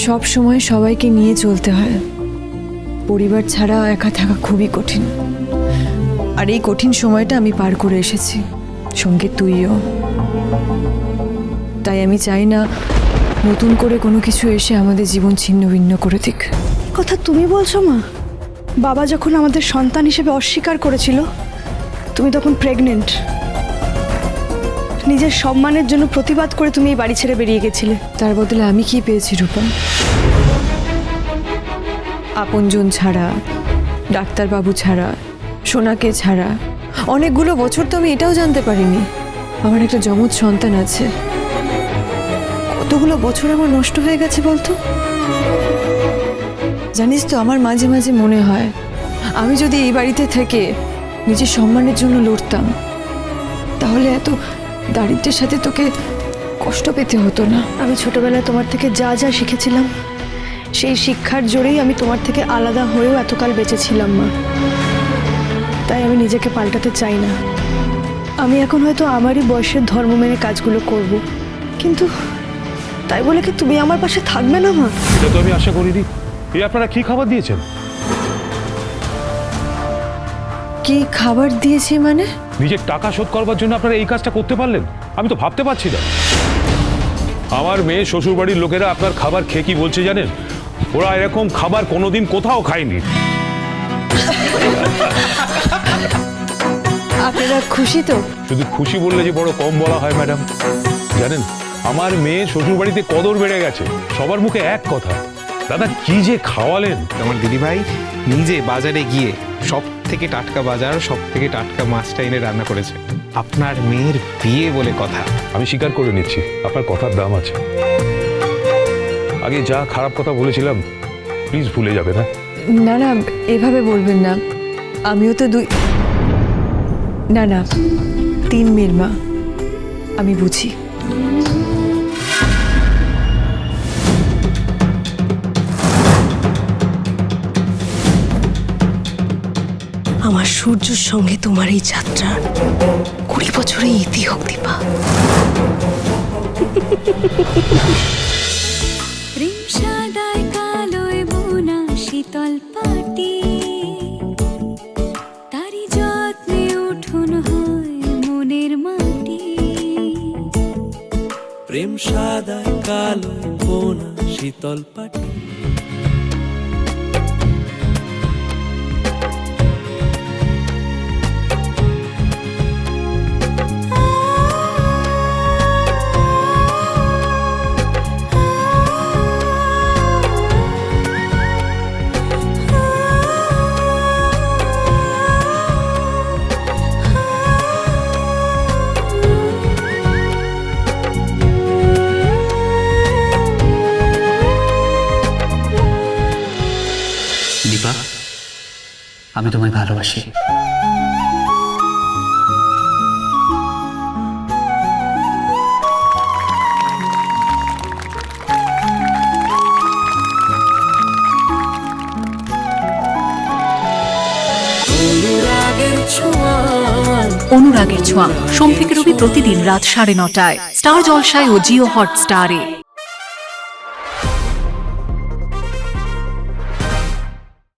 সব সময় সবাইকে নিয়ে চলতে হয়। পরিবার ছাড়া একা থাকা খুবই কঠিন। আর এই কঠিন সময়টা আমি পার করে এসেছি, সঙ্গে তুইও। তাই আমি চাই না নতুন করে কোনো কিছু এসে আমাদের জীবন ছিন্ন ভিন্ন করে দিক। কথা তুমি বলছো মা? বাবা যখন আমাদের সন্তান হিসেবে অস্বীকার করেছিল, তুমি তখন প্রেগনেন্ট। নিজের সম্মানের জন্য প্রতিবাদ করে তুমি এই বাড়ি ছেড়ে বেরিয়ে গেছিলে। তার বদলে আমি কি পেয়েছি রূপা? আপনজন ছাড়া, ডাক্তারবাবু ছাড়া, সোনাকে ছাড়া অনেকগুলো বছর তো আমি এটাও জানতে পারিনি আমার একটা যমজ সন্তান আছে। কতগুলো বছর আমার নষ্ট হয়ে গেছে বলতো। জানিস তো, আমার মাঝে মাঝে মনে হয় আমি যদি এই বাড়িতে থেকে নিজের সম্মানের জন্য লড়তাম, তাহলে এত দারিদ্র্যের সাথে তোকে কষ্ট পেতে হতো না। আমি ছোটবেলায় তোমার থেকে যা যা শিখেছিলাম, সেই শিক্ষার জোরেই আমি তোমার থেকে আলাদা হয়েও এতকাল বেঁচেছিলাম মা। তাই আমি নিজেকে পাল্টাতে চাই না। আমি এখন হয়তো আমারই বয়সের ধর্ম মেনে কাজগুলো করব, কিন্তু তাই বলে কি তুমি আমার পাশে থাকবে না মা? এটা তো আমি আশা করিনি। এই আপনারা কি খাবার দিয়েছেন? কি খাবার দিয়েছি মানে? নিজের টাকা শোধ করবার জন্য আপনারা এই কাজটা করতে পারলেন? আমি তো ভাবতে পারছি না। আমার মেয়ে শ্বশুর বাড়ির লোকেরা আপনার খাবার খেয়ে কি বলছে জানেন? ওরা এরকম খাবার কোনোদিন কোথাও খায়নি। আপনারা খুশি তো? শুধু খুশি বললে যে বড় কম বলা হয় ম্যাডাম। জানেন, আমার মেয়ে শ্বশুর বাড়িতে কদর বেড়ে গেছে। সবার মুখে এক কথা, দাদা কি যে খাওয়ালেন। আমার দিদিভাই নিজে বাজারে গিয়ে সব থেকে টাটকা বাজার, সব থেকে টাটকা মাছটা এনে রান্না করেছে। আপনার মেয়ের বিয়ে বলে কথা। আমি স্বীকার করে নিচ্ছি আপনার কথার দাম আছে। আগে যা খারাপ কথা বলেছিলাম প্লিজ ভুলে যাবে না। না না, এভাবে বলবেন না। আমিও তো না না, 3 মেয়ের মা, আমি বুঝি। আমার সূর্যের সঙ্গে তোমার এই যাত্রা 20 বছরে ইতি হোক দীপা। সাদায় কালোয় বোনা শীতল পাটি, তারি যত্নে উঠুন হয় মনের মাটি। প্রেম সাদায় কালোয় বোনা শীতল পাটি। দীপা, আমি তোমায় ভালোবাসি। অনুরাগের ছোঁয়া, সোম থেকে রবি প্রতিদিন রাত 9:30টায় স্টার জলসায় ও জিও হটস্টারে।